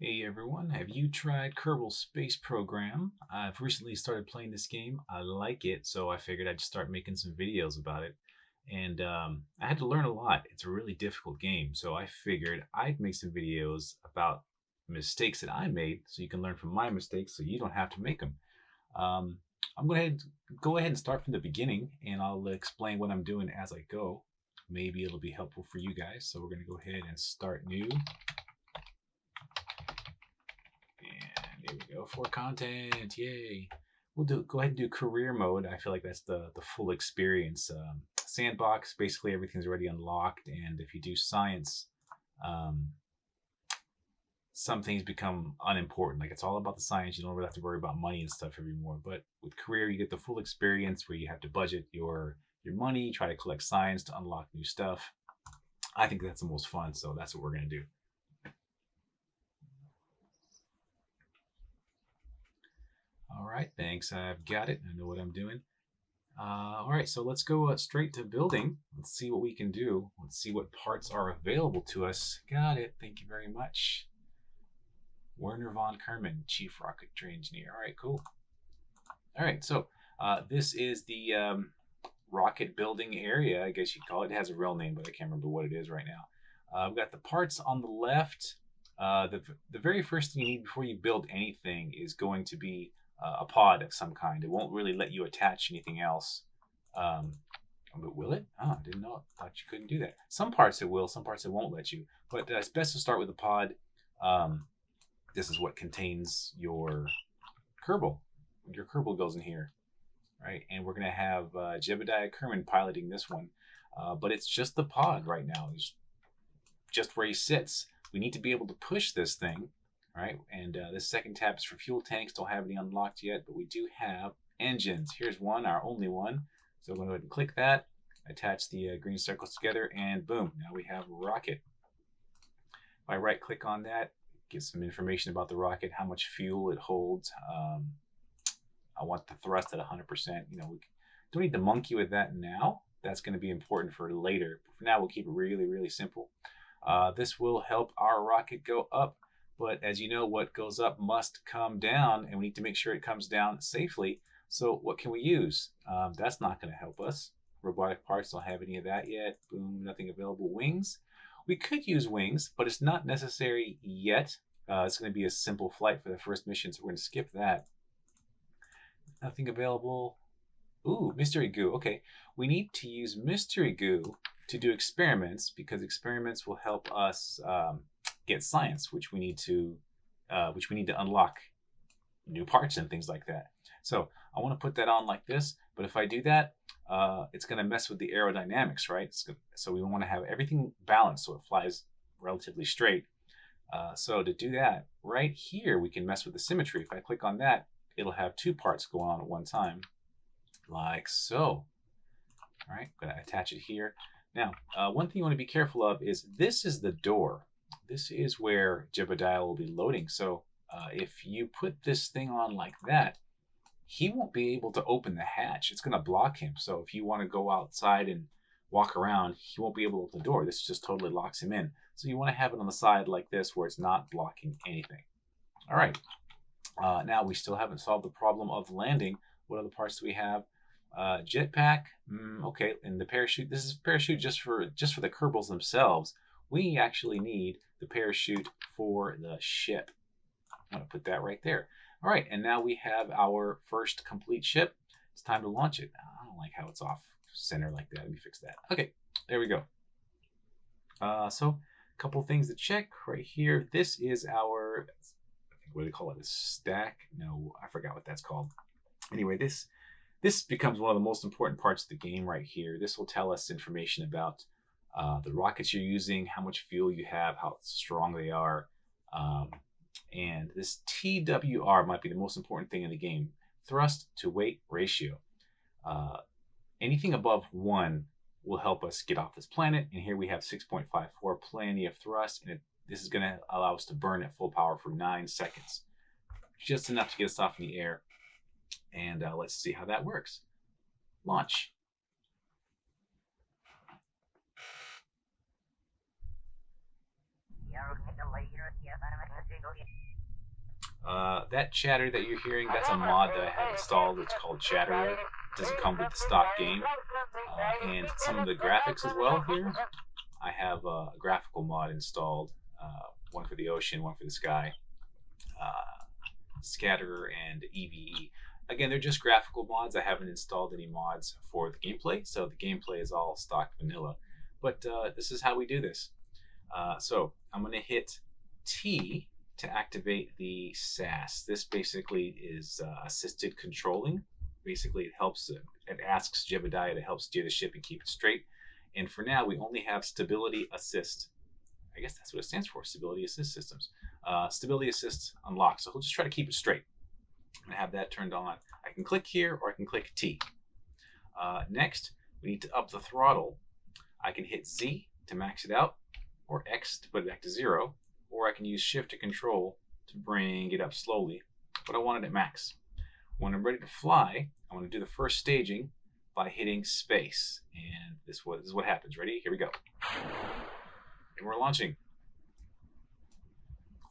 Hey everyone, have you tried Kerbal Space Program? I've recently started playing this game. I like it, so I figured I'd start making some videos about it. And I had to learn a lot. It's a really difficult game, so I figured I'd make some videos about mistakes that I made so you can learn from my mistakes so you don't have to make them. Um, I'm going to go ahead and start from the beginning, and I'll explain what I'm doing as I go. Maybe it'll be helpful for you guys. So we're going to go ahead and start new. And here we go for content. Yay. We'll go ahead and do career mode. I feel like that's the full experience. Sandbox, basically everything's already unlocked. And if you do science, um, some things become unimportant. Like it's all about the science. You don't really have to worry about money and stuff anymore. But with career, you get the full experience where you have to budget your money, try to collect science to unlock new stuff. I think that's the most fun. So that's what we're going to do. All right, thanks. I've got it. I know what I'm doing. All right, so let's go straight to building. Let's see what we can do. Let's see what parts are available to us. Got it. Thank you very much. Werner von Kerman, Chief Rocketry Engineer. All right, cool. All right, so this is the rocket building area, I guess you'd call it. It has a real name, but I can't remember what it is right now. We've got the parts on the left. The very first thing you need before you build anything is going to be a pod of some kind. It won't really let you attach anything else. But will it? Oh, I didn't know. I thought you couldn't do that. Some parts it will, some parts it won't let you. But it's best to start with a pod. This is what contains your Kerbal. Your Kerbal goes in here, right? And we're going to have Jebediah Kerman piloting this one. But it's just the pod right now. It's just where he sits. We need to be able to push this thing, right? And this second tab is for fuel tanks. Don't have any unlocked yet, but we do have engines. Here's one, our only one. So I'm going to go ahead and click that, attach the green circles together, and boom, now we have a rocket. If I right click on that, get some information about the rocket, how much fuel it holds. I want the thrust at 100%. You know, we don't need to monkey with that now. That's going to be important for later. But for now, we'll keep it really, really simple. This will help our rocket go up. But as you know, what goes up must come down, and we need to make sure it comes down safely. So what can we use? That's not going to help us. Robotic parts don't have any of that yet. Boom, nothing available. Wings. We could use wings, but it's not necessary yet. It's going to be a simple flight for the first mission, so we're going to skip that. Nothing available. Ooh, mystery goo. Okay, we need to use mystery goo to do experiments because experiments will help us get science, which we need to unlock new parts and things like that. So I want to put that on like this, but if I do that, it's going to mess with the aerodynamics, right? So we want to have everything balanced so it flies relatively straight. So to do that, right here, we can mess with the symmetry. If I click on that, it'll have two parts going on at one time, like so. All right, I'm going to attach it here. Now, one thing you want to be careful of is this is the door. This is where Jebediah will be loading. So if you put this thing on like that, he won't be able to open the hatch. It's going to block him. So if you want to go outside and walk around, he won't be able to open the door. This just totally locks him in. So you want to have it on the side like this where it's not blocking anything. All right. Now we still haven't solved the problem of landing. What other parts do we have? Jetpack. Okay, and the parachute. This is parachute just for the Kerbals themselves. We actually need the parachute for the ship. I'm going to put that right there. All right, and now we have our first complete ship. It's time to launch it. I don't like how it's off center like that. Let me fix that. Okay, there we go. So a couple things to check right here. This is our, what do they call it? A stack? No, I forgot what that's called. Anyway, this becomes one of the most important parts of the game right here. This will tell us information about the rockets you're using, how much fuel you have, how strong they are. And this TWR might be the most important thing in the game. Thrust to weight ratio. Anything above 1 will help us get off this planet. And here we have 6.54, plenty of thrust. And this is going to allow us to burn at full power for 9 seconds. Just enough to get us off in the air. And let's see how that works. Launch. That chatter that you're hearing, that's a mod that I have installed. It's called Chatterer. It doesn't come with the stock game. And some of the graphics as well here. I have a graphical mod installed, one for the ocean, one for the sky, Scatterer, and EVE. Again, they're just graphical mods. I haven't installed any mods for the gameplay, so the gameplay is all stock vanilla. But this is how we do this. So I'm going to hit T to activate the SAS. This basically is assisted controlling. Basically, it helps. It asks Jebediah to help steer the ship and keep it straight. And for now, we only have stability assist. I guess that's what it stands for, stability assist systems. Stability assist unlocked. So we'll just try to keep it straight. I'm gonna have that turned on. I can click here or I can click T. Next, we need to up the throttle. I can hit Z to max it out, or X to put it back to 0, or I can use Shift to Control to bring it up slowly, but I want it at max. When I'm ready to fly, I want to do the first staging by hitting space, and this is what happens. Ready? Here we go. And we're launching.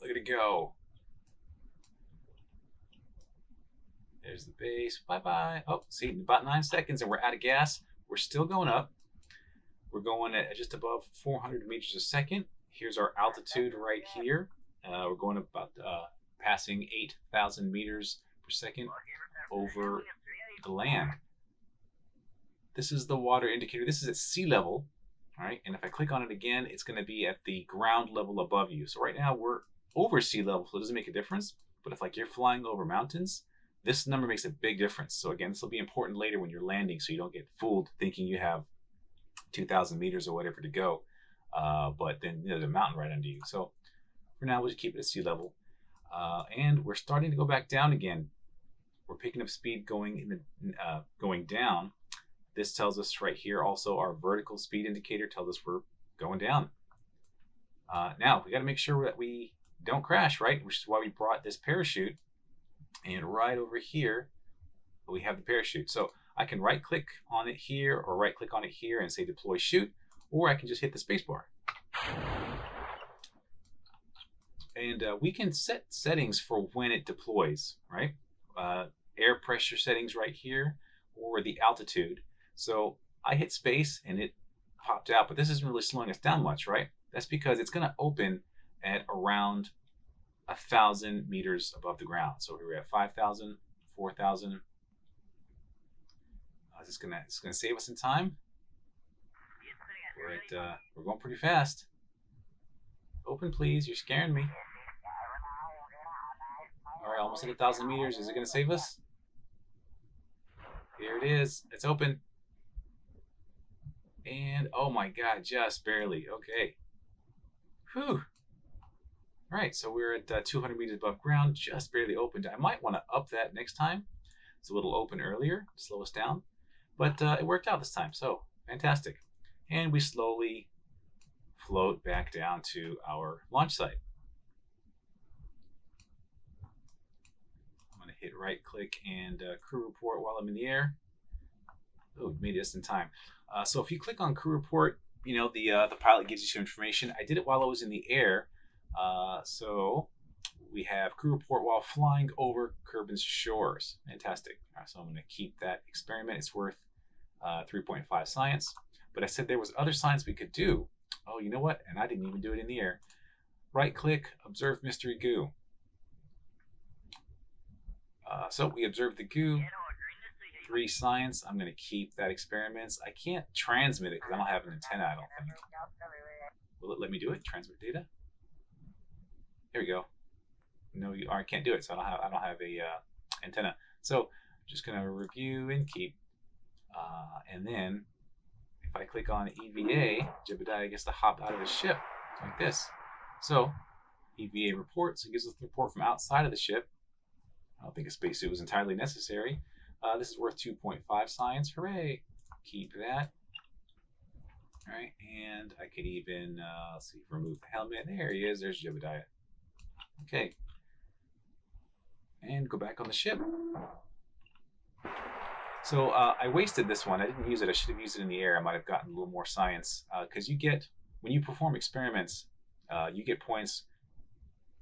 Look at it go. There's the base. Bye-bye. Oh, see, in about 9 seconds and we're out of gas. We're still going up. We're going at just above 400 meters a second. Here's our altitude right here. We're going about passing 8,000 meters per second over the land. This is the water indicator. This is at sea level. All right, and if I click on it again, it's going to be at the ground level above you. So right now we're over sea level, so it doesn't make a difference. But if like you're flying over mountains, this number makes a big difference. So again, this will be important later when you're landing, so you don't get fooled thinking you have 2,000 meters or whatever to go, but then there's a mountain right under you. So for now, we'll just keep it at sea level, and we're starting to go back down again. We're picking up speed going down. This tells us right here also our vertical speed indicator tells us we're going down. Now we got to make sure that we don't crash, right? Which is why we brought this parachute. And right over here, we have the parachute. So I can right click on it here or right click on it here and say deploy chute, or I can just hit the spacebar. And we can set settings for when it deploys, right? Air pressure settings right here, or the altitude. So I hit space and it popped out, but this isn't really slowing us down much, right? That's because it's going to open at around 1,000 meters above the ground. So we're at 5,000, 4,000. It's gonna save us in time. We're going pretty fast. Open, please. You're scaring me. All right, almost at 1,000 meters. Is it gonna save us? Here it is. It's open. And oh my God, just barely. Okay. Whew. All right, so we're at 200 meters above ground, just barely opened. I might want to up that next time, so it'll open earlier, slow us down. But it worked out this time, so fantastic. And we slowly float back down to our launch site. I'm going to hit right click and crew report while I'm in the air. Oh, made it just in time. So if you click on crew report, you know, the pilot gives you some information. I did it while I was in the air. So we have crew report while flying over Kerbal shores. Fantastic. So I'm going to keep that experiment. It's worth 3.5 science. But I said there was other science we could do. Oh, you know what? And I didn't even do it in the air. Right click, observe mystery goo. So we observed the goo. 3 science. I'm going to keep that experiments. I can't transmit it because I don't have an antenna, I don't think. Will it let me do it? Transmit data? There we go. No, I can't do it, so I don't have a antenna. So just gonna review and keep, and then if I click on EVA, Jebediah gets to hop out of the ship like this. So EVA reports. It gives us the report from outside of the ship. I don't think a spacesuit was entirely necessary. This is worth 2.5 science. Hooray! Keep that. All right, and I could even let's see, remove the helmet. There he is. There's Jebediah. Okay. And go back on the ship. So I wasted this one. I didn't use it. I should have used it in the air. I might have gotten a little more science because you get, when you perform experiments, you get points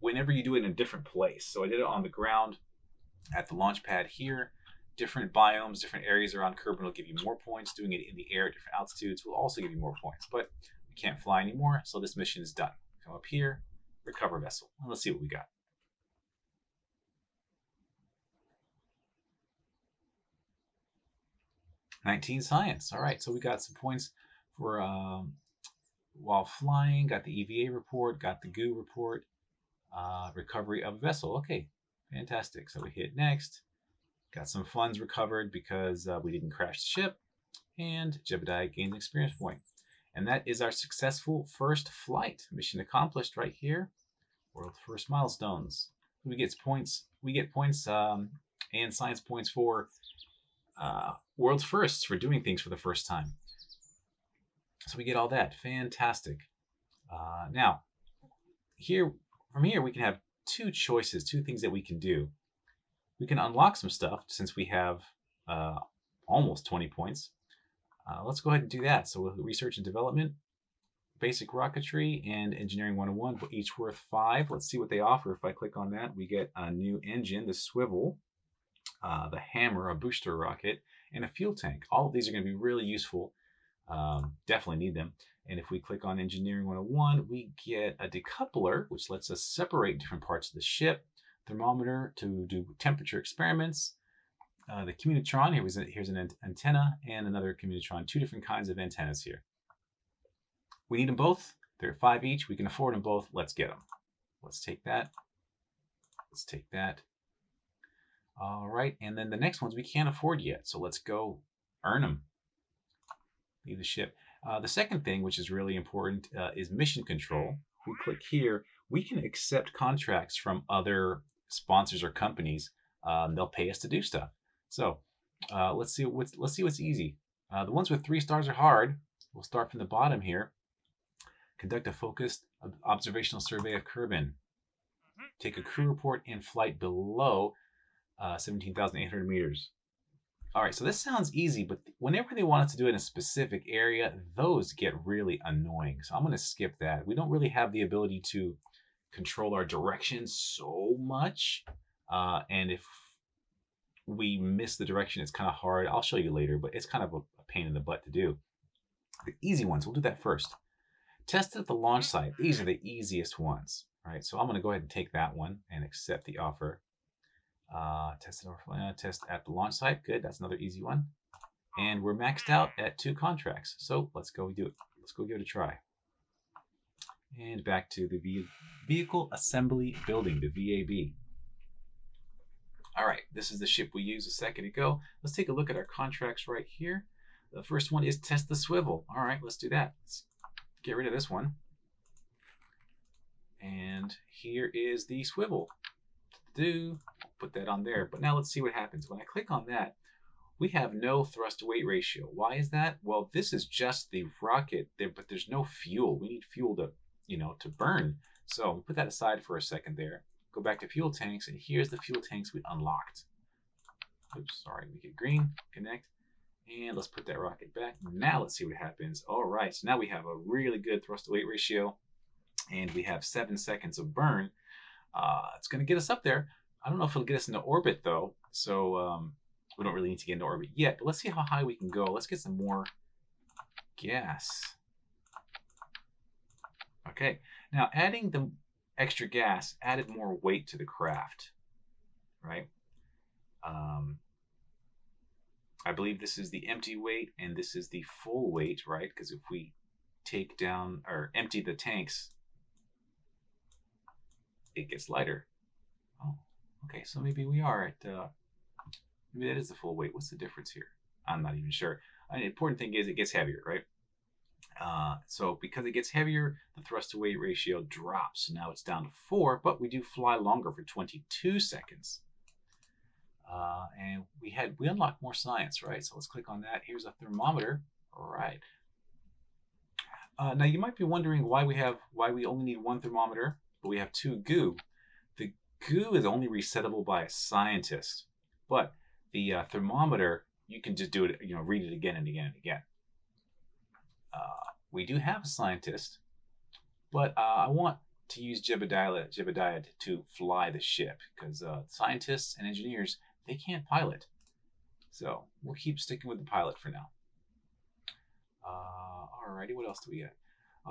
whenever you do it in a different place. So I did it on the ground at the launch pad here. Different biomes, different areas around Kerbal will give you more points. Doing it in the air at different altitudes will also give you more points. But we can't fly anymore, so this mission is done. Come up here, recover vessel. And let's see what we got. 19 science. All right, so we got some points for while flying, got the EVA report, got the goo report, recovery of a vessel. Okay, fantastic. So we hit next. Got some funds recovered because we didn't crash the ship, and Jebediah gained an experience point. And that is our successful first flight. Mission accomplished right here. World first milestones. We get points. We get points and science points for world's firsts for doing things for the first time. So we get all that. Fantastic. Now, from here, we can have two choices, two things that we can do. We can unlock some stuff since we have almost 20 points. Let's go ahead and do that. So with research and development, basic rocketry, and engineering 101, each worth 5. Let's see what they offer. If I click on that, we get a new engine, the swivel, the hammer, a booster rocket, and a fuel tank. All of these are going to be really useful. Definitely need them. And if we click on Engineering 101, we get a decoupler, which lets us separate different parts of the ship, thermometer to do temperature experiments, the communitron, here's an antenna, and another communitron, 2 different kinds of antennas here. We need them both. They're 5 each. We can afford them both. Let's get them. Let's take that. Let's take that. All right, and then the next ones we can't afford yet, so let's go earn them. Leave the ship. The second thing, which is really important, is mission control. We click here. We can accept contracts from other sponsors or companies. They'll pay us to do stuff. So let's see what's easy. The ones with 3 stars are hard. We'll start from the bottom here. Conduct a focused observational survey of Kerbin. Take a crew report in flight below 17,800 meters. All right, so this sounds easy, but whenever they want us to do it in a specific area, those get really annoying. So I'm going to skip that. We don't really have the ability to control our direction so much. And if we miss the direction, it's kind of hard. I'll show you later, but it's kind of a pain in the butt to do. The easy ones, we'll do that first. Test at the launch site. These are the easiest ones, right? So I'm going to go ahead and take that one and accept the offer. Test at the launch site. Good. That's another easy one. And we're maxed out at 2 contracts. So let's go do it. Let's go give it a try. And back to the Vehicle Assembly Building, the VAB. All right, this is the ship we used a second ago. Let's take a look at our contracts right here. The first one is test the swivel. All right, let's do that. Let's get rid of this one. And here is the swivel. Put that on there. But now let's see what happens. When I click on that, we have no thrust to weight ratio. Why is that? Well, this is just the rocket there, but there's no fuel. We need fuel to burn. So we'll put that aside for a second there. Go back to fuel tanks, and here's the fuel tanks we unlocked. Oops, sorry, make it green, connect. And let's put that rocket back. Now let's see what happens. All right, so now we have a really good thrust to weight ratio, and we have 7 seconds of burn. It's going to get us up there. I don't know if it'll get us into orbit, though, so we don't really need to get into orbit yet. But let's see how high we can go. Let's get some more gas. Okay, now adding the extra gas added more weight to the craft, right? I believe this is the empty weight, and this is the full weight, right? Because if we take down or empty the tanks, it gets lighter. Oh, okay, so maybe we are at, maybe that is the full weight. What's the difference here? I'm not even sure. The important thing is it gets heavier, right? So because it gets heavier, the thrust to weight ratio drops. So now it's down to 4, but we do fly longer for 22 seconds. And we unlocked more science, right? So let's click on that. Here's a thermometer. All right. Now you might be wondering why we only need 1 thermometer, but we have 2 goo. The goo is only resettable by a scientist, but the thermometer, you can just do it, read it again and again and again. We do have a scientist, but I want to use Jebediah to fly the ship, because scientists and engineers, they can't pilot. So we'll keep sticking with the pilot for now. Alrighty, what else do we got?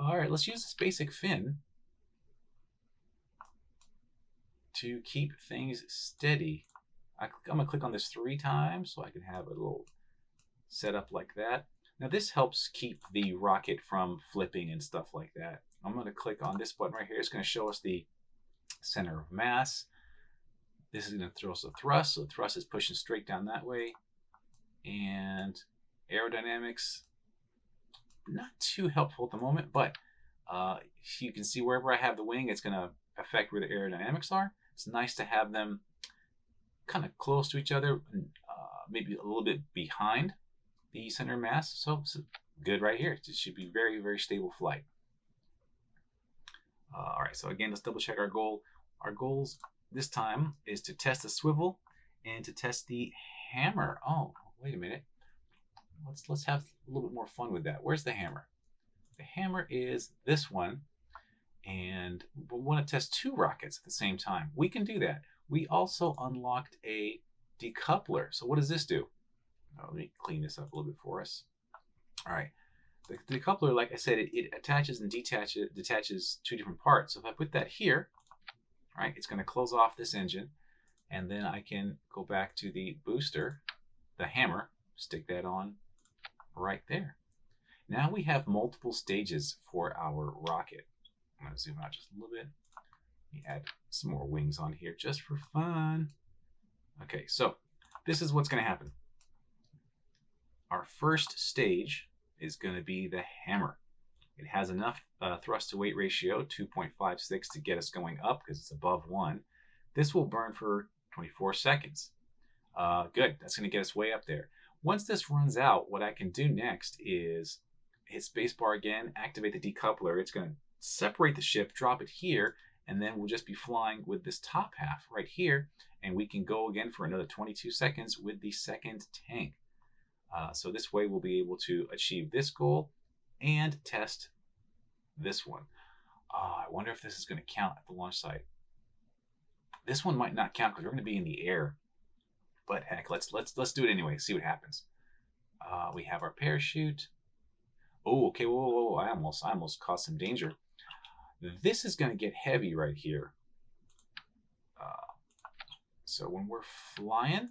Alright, let's use this basic fin to keep things steady. I'm going to click on this 3 times so I can have a little setup like that. Now this helps keep the rocket from flipping and stuff like that. I'm going to click on this button right here. It's going to show us the center of mass. This is going to throw us a thrust, so the thrust is pushing straight down that way. And aerodynamics, not too helpful at the moment, but you can see wherever I have the wing, it's going to affect where the aerodynamics are. It's nice to have them kind of close to each other, maybe a little bit behind the center of mass. So good right here. It should be very, very stable flight. All right, so again, let's double check our goal. Our goals this time is to test the swivel and to test the hammer. Oh, wait a minute. Let's have a little bit more fun with that. Where's the hammer? The hammer is this one, and we want to test 2 rockets at the same time. We can do that. We also unlocked a decoupler. So what does this do? Oh, let me clean this up a little bit for us. All right. The decoupler, like I said, it attaches and detaches 2 different parts. So if I put that here, right, it's going to close off this engine, and then I can go back to the booster, the hammer, stick that on right there. Now we have multiple stages for our rocket. I'm going to zoom out just a little bit. Let me add some more wings on here just for fun. Okay, so this is what's going to happen. Our first stage is going to be the hammer. It has enough thrust to weight ratio, 2.56, to get us going up because it's above 1. This will burn for 24 seconds. Good, that's going to get us way up there. Once this runs out, what I can do next is hit spacebar again, activate the decoupler. It's going to separate the ship, drop it here, and then we'll just be flying with this top half right here, and we can go again for another 22 seconds with the second tank. So this way we'll be able to achieve this goal and test this one. I wonder if this is going to count at the launch site. This one might not count because we're going to be in the air. But heck, let's do it anyway. See what happens. We have our parachute. Oh, okay. Whoa! I almost caused some danger. This is going to get heavy right here. So when we're flying,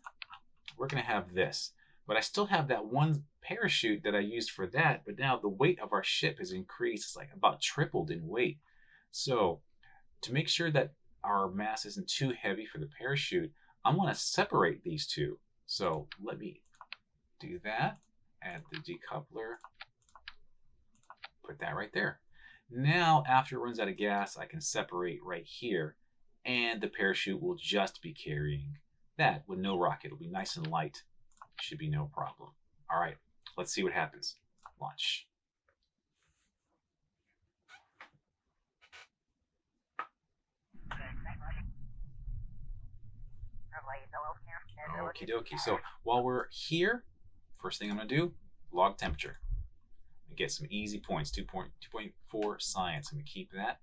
we're going to have this. But I still have that one parachute that I used for that. But now the weight of our ship has increased. It's like about tripled in weight. So to make sure that our mass isn't too heavy for the parachute, I'm going to separate these 2. So let me do that. Add the decoupler. Put that right there. Now, after it runs out of gas, I can separate right here. And the parachute will just be carrying that with no rocket. It'll be nice and light. Should be no problem. All right, let's see what happens. Launch. Okie dokie. So while we're here, first thing I'm going to do, log temperature. And get some easy points, 2.4 science. I'm going to keep that.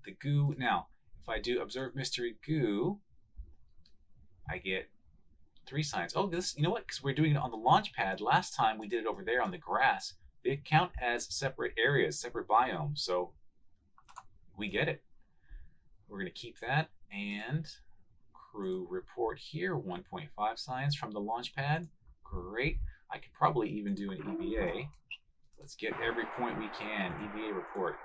The goo. Now, if I do observe mystery goo, I get 3 science. Oh, this, you know what? Because we're doing it on the launch pad. Last time we did it over there on the grass. They count as separate areas, separate biomes. So we get it. We're going to keep that. And crew report here, 1.5 science from the launch pad. Great. I could probably even do an EVA. Let's get every point we can. EVA report,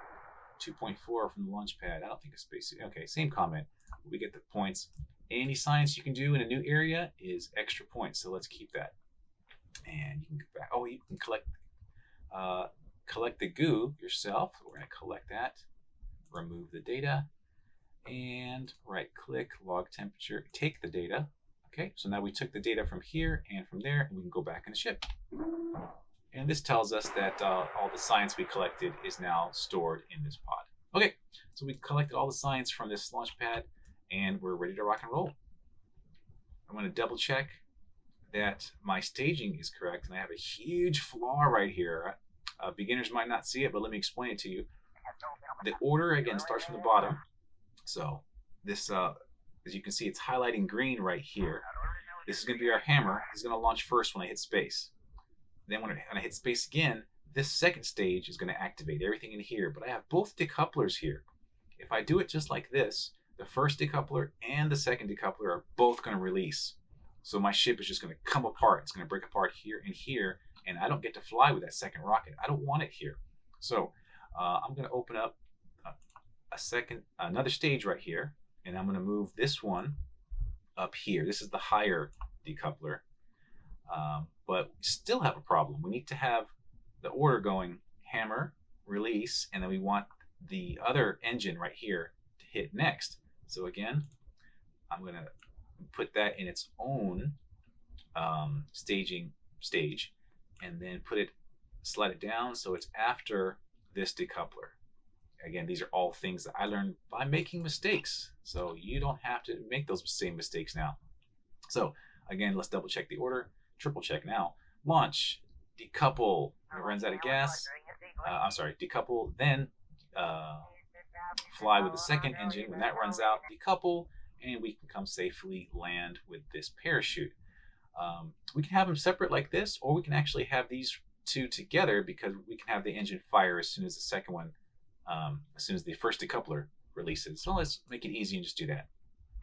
2.4 from the launch pad. I don't think it's space. Okay, same comment. We get the points. Any science you can do in a new area is extra points, so let's keep that. And you can go back. Oh, you can collect the goo yourself. We're going to collect that. Remove the data. And right-click, log temperature, take the data. Okay, so now we took the data from here and from there, and we can go back in the ship. And this tells us that all the science we collected is now stored in this pod. Okay, so we collected all the science from this launch pad, and we're ready to rock and roll. I'm going to double check that my staging is correct, and I have a huge flaw right here. Beginners might not see it, but let me explain it to you. the order again starts from the bottom. So this, as you can see, it's highlighting green right here. This is going to be our hammer. This is going to launch first when I hit space. Then when I hit space again, this second stage is going to activate everything in here. But I have both decouplers here. If I do it just like this, the first decoupler and the second decoupler are both going to release. So my ship is just going to come apart. It's going to break apart here and here, and I don't get to fly with that second rocket. I don't want it here. So I'm going to open up another stage right here, and I'm going to move this one up here. This is the higher decoupler, but we still have a problem. We need to have the order going hammer, release, and then we want the other engine right here to hit next. So again, I'm going to put that in its own staging stage, and then slide it down so it's after this decoupler. Again, these are all things that I learned by making mistakes, so you don't have to make those same mistakes now. So again, let's double check the order, triple check now. Launch, decouple, when it runs out of gas. I'm sorry, decouple, then fly with the second engine. When that runs out, decouple, and we can come safely land with this parachute. We can have them separate like this, or we can actually have these two together because we can have the engine fire as soon as the second one, as soon as the first decoupler releases. So let's make it easy and just do that.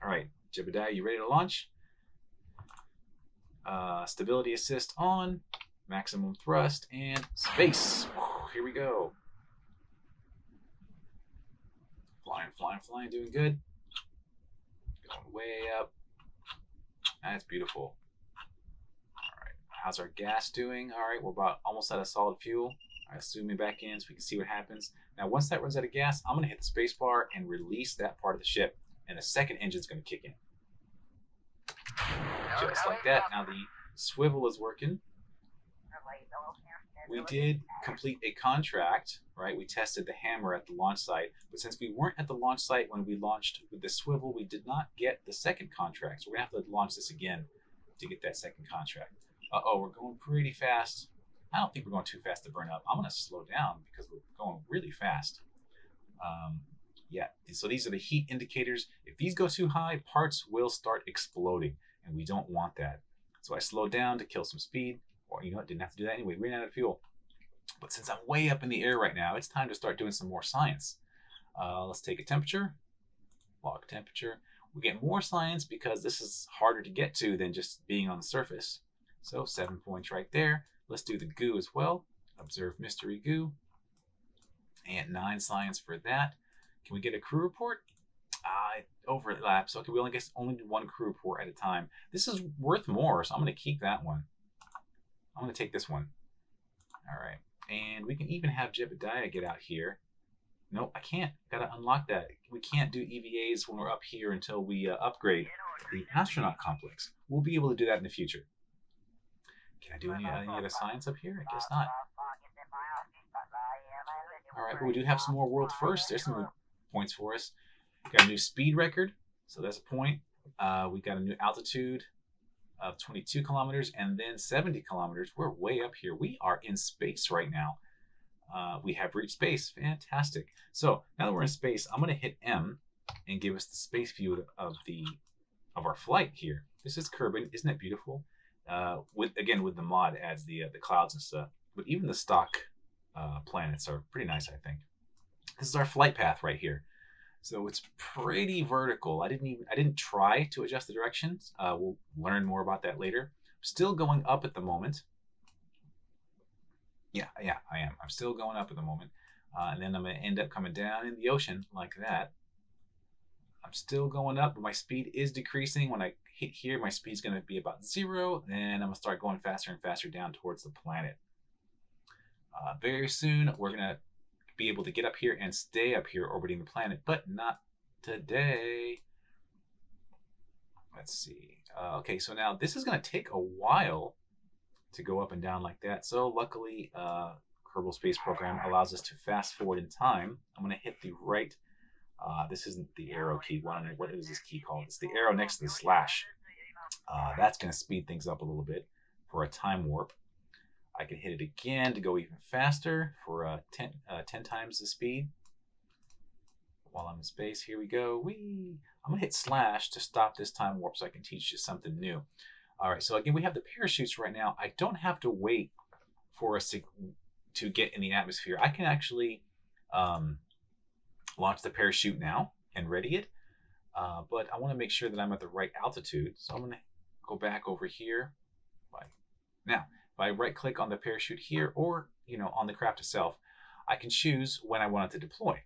All right, Jebediah, you ready to launch? Stability assist on, maximum thrust, and space. Here we go. Flying, flying, flying, doing good. Going way up. That's beautiful. All right, how's our gas doing? All right, we're about almost out of solid fuel. All right, zoom me back in so we can see what happens. Now, once that runs out of gas, I'm going to hit the space bar and release that part of the ship, and the second engine's going to kick in. Just like that. Now the swivel is working. We did complete a contract, right? We tested the hammer at the launch site, but since we weren't at the launch site when we launched with the swivel, we did not get the second contract. So we're gonna have to launch this again to get that second contract. Uh-oh, we're going pretty fast. I don't think we're going too fast to burn up. I'm gonna slow down because we're going really fast. Yeah, so these are the heat indicators. If these go too high, parts will start exploding, and we don't want that. So I slowed down to kill some speed, or you know what, didn't have to do that anyway, ran out of fuel. But since I'm way up in the air right now, it's time to start doing some more science. Let's take a temperature, log temperature. We get more science because this is harder to get to than just being on the surface. So 7 points right there. Let's do the goo as well. Observe mystery goo. And 9 science for that. Can we get a crew report? It overlaps. Okay, we only get one crew report at a time. This is worth more, so I'm going to keep that one. I'm going to take this one. All right. And we can even have Jebediah get out here. Nope, I can't. Got to unlock that. We can't do EVAs when we're up here until we upgrade the astronaut complex. We'll be able to do that in the future. Can I do any other science up here? I guess not. All right, but we do have some more world firsts. There's some points for us. Got a new speed record, so that's a point. We got a new altitude of 22 kilometers and then 70 kilometers. We're way up here. We are in space right now. We have reached space. Fantastic. So now that we're in space, I'm going to hit M and give us the space view of our flight here. This is Kerbal. Isn't that beautiful? With the mod adds the clouds and stuff. But even the stock planets are pretty nice, I think. This is our flight path right here. So it's pretty vertical. I didn't try to adjust the directions. We'll learn more about that later. I'm still going up at the moment. Yeah, I am. I'm still going up at the moment. And then I'm going to end up coming down in the ocean like that. I'm still going up, but my speed is decreasing. When I hit here, my speed's going to be about 0. Then I'm going to start going faster and faster down towards the planet. Very soon, we're going to be able to get up here and stay up here orbiting the planet, but not today. Let's see. Okay, so now this is going to take a while to go up and down like that. So luckily, Kerbal Space Program allows us to fast forward in time. I'm going to hit the right. This isn't the arrow key. What is this key called? It's the arrow next to the slash. That's going to speed things up a little bit for a time warp. I can hit it again to go even faster for 10 times the speed. while I'm in space. Here we go. Whee! I'm going to hit slash to stop this time warp so I can teach you something new. All right, so again, we have the parachutes right now. I don't have to wait for us to get in the atmosphere. I can actually launch the parachute now and ready it. But I want to make sure that I'm at the right altitude. So I'm going to go back over here. Now, if I right click on the parachute here or on the craft itself, I can choose when I want it to deploy.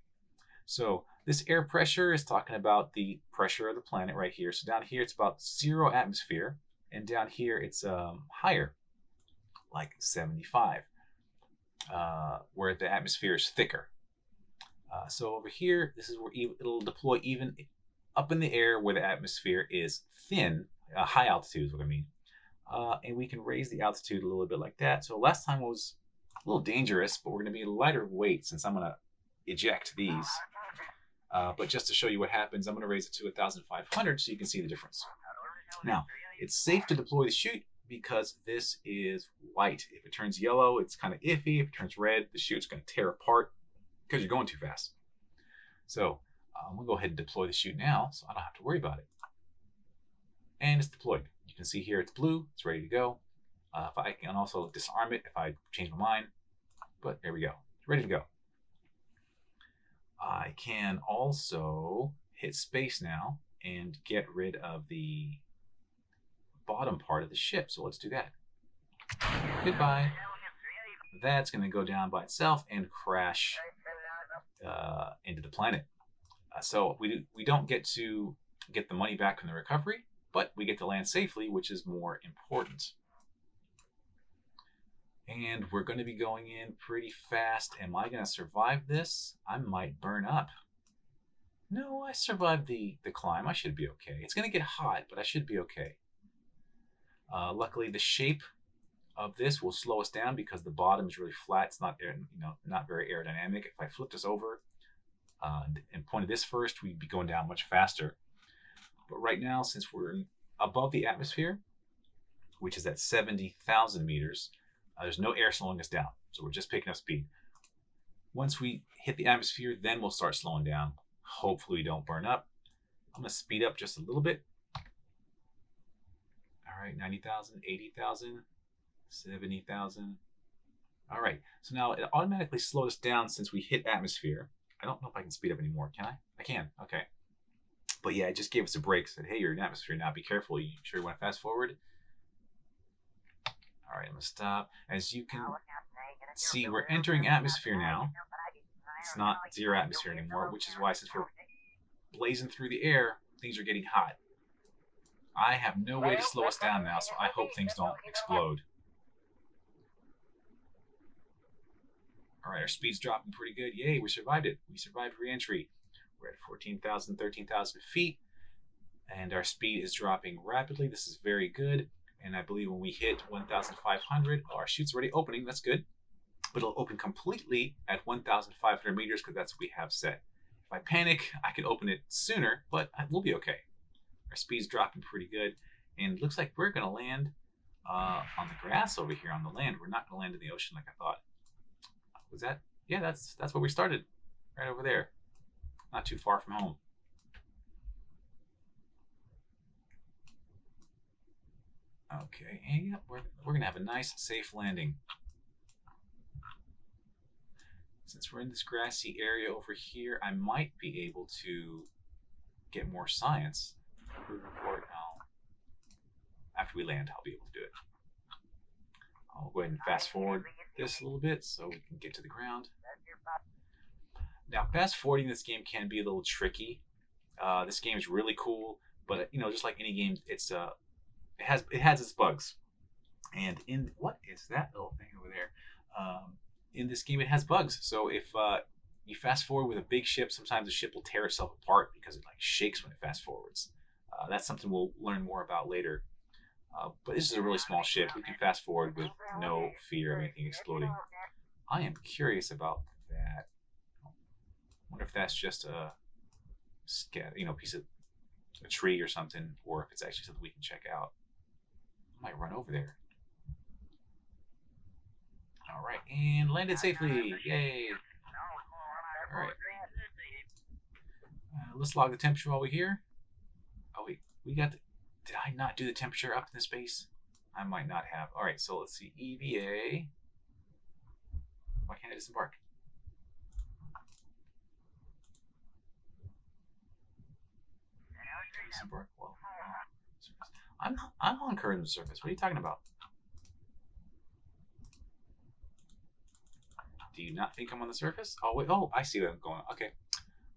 So this air pressure is talking about the pressure of the planet right here. So down here it's about 0 atmosphere, and down here it's higher, like 75, where the atmosphere is thicker. So over here, this is where it'll deploy even up in the air where the atmosphere is thin. High altitude is what I mean. And we can raise the altitude a little bit like that. So last time was a little dangerous, but we're going to be lighter weight since I'm going to eject these. But just to show you what happens, I'm going to raise it to 1,500 so you can see the difference. Now, it's safe to deploy the chute because this is white. If it turns yellow, it's kind of iffy. If it turns red, the chute's going to tear apart because you're going too fast. So I'm going to go ahead and deploy the chute now so I don't have to worry about it. And it's deployed. You can see here it's blue. It's ready to go. If I can also disarm it if I change my mind. But there we go. It's ready to go. I can also hit space now and get rid of the bottom part of the ship. So let's do that. Goodbye. That's going to go down by itself and crash into the planet. So we don't get to get the money back from the recovery, but we get to land safely, which is more important. And we're going to be going in pretty fast. Am I going to survive this? I might burn up. No, I survived the climb. I should be okay. It's going to get hot, but I should be okay. Luckily, the shape of this will slow us down because the bottom is really flat. It's not not very aerodynamic. If I flip this over and pointed this first, we'd be going down much faster. But right now, since we're above the atmosphere, which is at 70,000 meters, there's no air slowing us down. So we're just picking up speed. Once we hit the atmosphere, then we'll start slowing down. Hopefully we don't burn up. I'm going to speed up just a little bit. All right, 90,000, 80,000, 70,000. All right, so now it automatically slowed us down since we hit atmosphere. I don't know if I can speed up anymore. Can I? I can. Okay. But yeah, it just gave us a break. Said, hey, you're in atmosphere now. Be careful. You sure you want to fast forward? All right, I'm going to stop. As you can see, we're entering atmosphere now. It's not 0 atmosphere anymore, which is why since we're blazing through the air, things are getting hot. I have no way to slow us down now, so I hope things don't explode. All right, our speed's dropping pretty good. Yay, we survived it. We survived re-entry. We're at 14,000, 13,000 feet, and our speed is dropping rapidly. This is very good, and I believe when we hit 1,500, our chute's already opening. That's good, but it'll open completely at 1,500 meters because that's what we have set. If I panic, I can open it sooner, but we'll be okay. Our speed's dropping pretty good, and it looks like we're going to land on the grass over here on the land. We're not going to land in the ocean like I thought. Was that? Yeah, that's where we started, right over there. Not too far from home. Okay, and yeah, we're going to have a nice, safe landing. Since we're in this grassy area over here, I might be able to get more science. Report. After we land, I'll be able to do it. I'll go ahead and fast forward this a little bit so we can get to the ground. Now, fast forwarding this game can be a little tricky. This game is really cool, but just like any game, it has its bugs. And what is that little thing over there? In this game, it has bugs. So if you fast forward with a big ship, sometimes the ship will tear itself apart because it shakes when it fast forwards. That's something we'll learn more about later. But this is a really small ship. We can fast forward with no fear of anything exploding. I am curious about that. I wonder if that's just a piece of a tree or something, or if it's actually something we can check out. I might run over there. All right, and landed safely. Yay. All right. let's log the temperature while we're here. Oh wait, we got the, did I not do the temperature up in the space? I might not have. All right, so let's see, EVA. Why can't I disembark? Disembark, well, I'm on current surface. What are you talking about? Do you not think I'm on the surface? Oh wait, oh, I see where I'm going. Okay,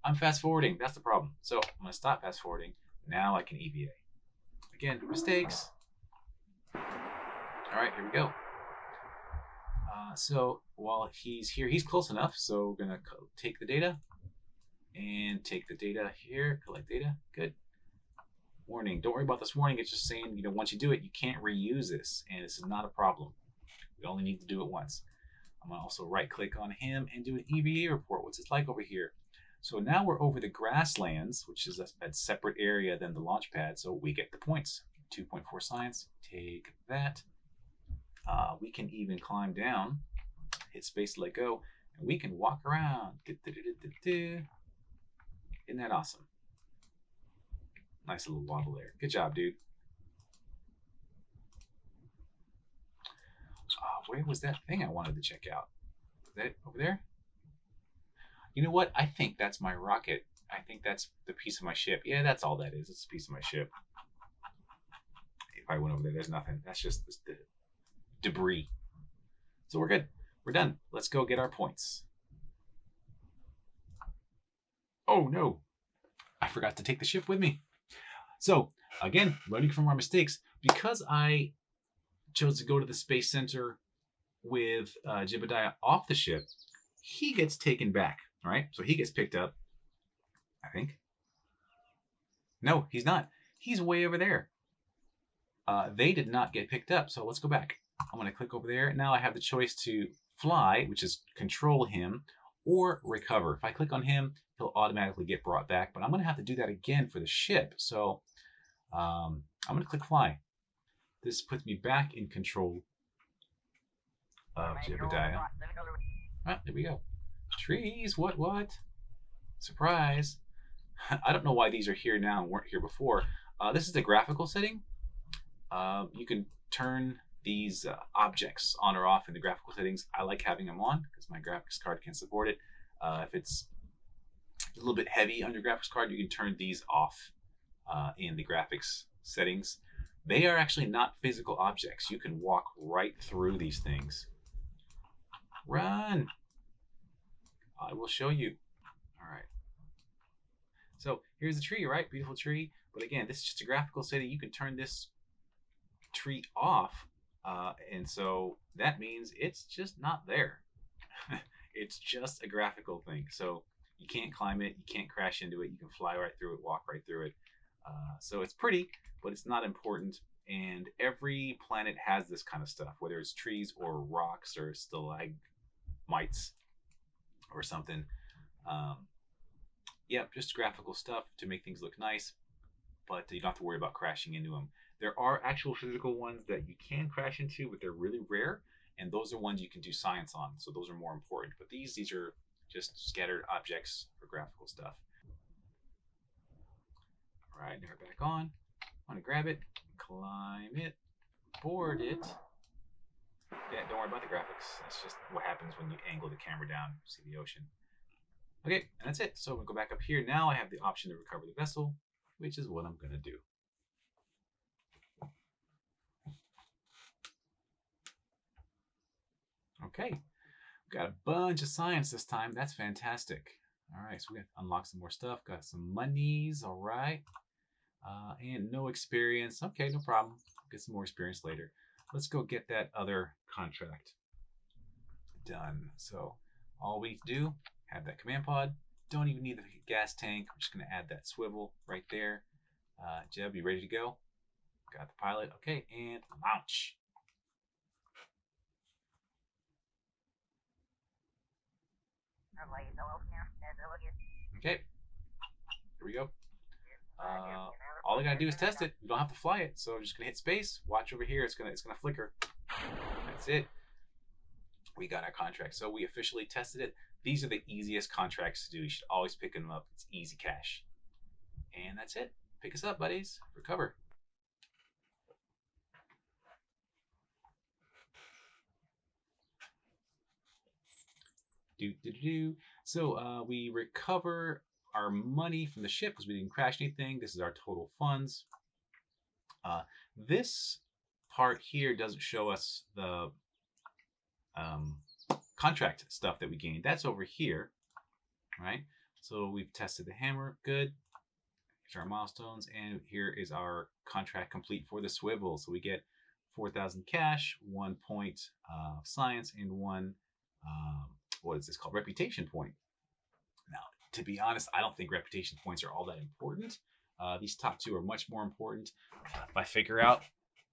I'm fast forwarding. That's the problem. So I'm gonna stop fast forwarding. Now I can EVA. Again, mistakes. All right, here we go. So while he's here, he's close enough. So we're gonna take the data and take the data here, collect data. Good. Warning, don't worry about this warning. It's just saying, you know, once you do it, you can't reuse this, and this is not a problem. You only need to do it once. I'm gonna also right click on him and do an EVA report. What's it like over here? So now we're over the grasslands, which is a separate area than the launch pad. So we get the points. 2.4 science, take that. We can even climb down, hit space to let go, and we can walk around. Isn't that awesome? Nice little wobble there. Good job, dude. Where was that thing I wanted to check out? Was that over there? You know what? I think that's my rocket. I think that's the piece of my ship. Yeah, that's all that is. It's a piece of my ship. If I went over there, there's nothing. That's just the debris. So we're good. We're done. Let's go get our points. Oh no, I forgot to take the ship with me. So again, learning from our mistakes, because I chose to go to the Space Center with Jebediah off the ship, he gets taken back. All right, so he gets picked up, I think. No, he's not. He's way over there. They did not get picked up, so let's go back. I'm going to click over there. Now I have the choice to fly, which is control him, or recover. If I click on him, he'll automatically get brought back, but I'm going to have to do that again for the ship. So I'm going to click fly. This puts me back in control of Jebediah. Ah, there we go. Trees, what? Surprise. I don't know why these are here now and weren't here before. This is the graphical setting. You can turn these objects on or off in the graphical settings. I like having them on because my graphics card can support it. If it's a little bit heavy on your graphics card, you can turn these off in the graphics settings. They are actually not physical objects. You can walk right through these things. Run! I will show you. All right. So here's the tree, right? Beautiful tree. But again, this is just a graphical setting. You can turn this tree off. And so that means it's just not there. It's just a graphical thing. So you can't climb it. You can't crash into it. You can fly right through it, walk right through it. So it's pretty, but it's not important. And every planet has this kind of stuff, whether it's trees or rocks or stalagmites or something. Yep, just graphical stuff to make things look nice, but you don't have to worry about crashing into them. There are actual physical ones that you can crash into, but they're really rare, and those are ones you can do science on, so those are more important. But these are just scattered objects for graphical stuff. All right, now we're back on. I want to grab it, climb it, board it. Yeah, don't worry about the graphics. That's just what happens when you angle the camera down, see the ocean. Okay, and that's it. So we'll go back up here. Now I have the option to recover the vessel, which is what I'm going to do. Okay, we got a bunch of science this time. That's fantastic. All right, so we got to unlock some more stuff. Got some monies. All right. And no experience. Okay, no problem. Get some more experience later. Let's go get that other contract done. So all we need to do, have that command pod. Don't even need the gas tank. I'm just going to add that swivel right there. Jeb, you ready to go? Got the pilot. Okay, and launch. Okay, here we go. All I gotta do is test it. You don't have to fly it, so I'm just gonna hit space. Watch over here. It's gonna flicker. That's it. We got our contract. So we officially tested it. These are the easiest contracts to do. You should always pick them up. It's easy cash. And that's it. Pick us up, buddies. Recover. Do. So we recover our money from the ship because we didn't crash anything. This is our total funds. This part here doesn't show us the um, contract stuff that we gained. That's over here, right? So we've tested the hammer. Good. Here's our milestones, and here is our contract complete for the swivel. So we get 4,000 cash, 1 point science, and 1 what is this called? Reputation point. Now, to be honest, I don't think reputation points are all that important. These top two are much more important. If I figure out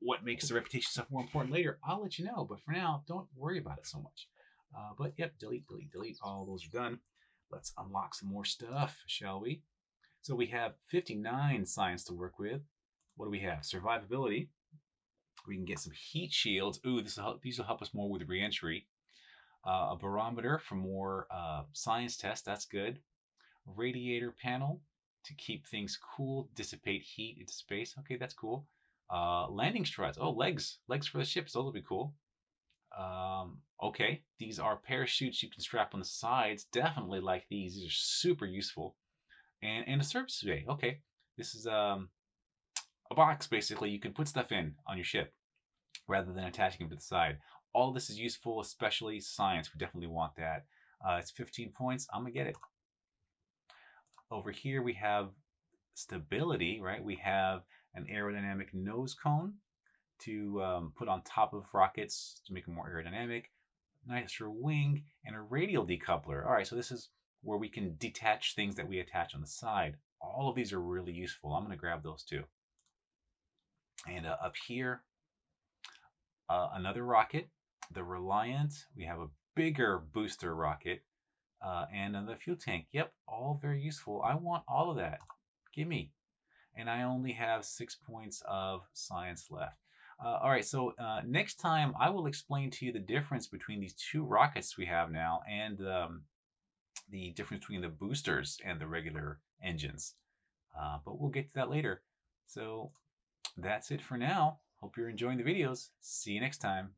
what makes the reputation stuff more important later, I'll let you know. But for now, don't worry about it so much. But yep, delete, delete, delete. All those are done. Let's unlock some more stuff, shall we? So we have 59 science to work with. What do we have? Survivability. We can get some heat shields. Ooh, these will help us more with reentry. A barometer for more science tests. That's good. Radiator panel to keep things cool, dissipate heat into space. Okay, that's cool. Landing struts. Oh, legs for the ships. Those will be cool. Okay, these are parachutes you can strap on the sides. Definitely like these. These are super useful. And a service bay. Okay, this is a box basically you can put stuff in on your ship rather than attaching it to the side. All this is useful, especially science. We definitely want that. It's 15 points. I'm gonna get it. Over here we have stability, right? We have an aerodynamic nose cone to put on top of rockets to make them more aerodynamic, nicer wing, and a radial decoupler. All right, so this is where we can detach things that we attach on the side. All of these are really useful. I'm going to grab those too. And up here, another rocket, the Reliant. We have a bigger booster rocket and another fuel tank. Yep, all very useful. I want all of that. Give me. And I only have 6 points of science left. All right, so next time I will explain to you the difference between these two rockets we have now and the difference between the boosters and the regular engines. But we'll get to that later. So that's it for now. Hope you're enjoying the videos. See you next time.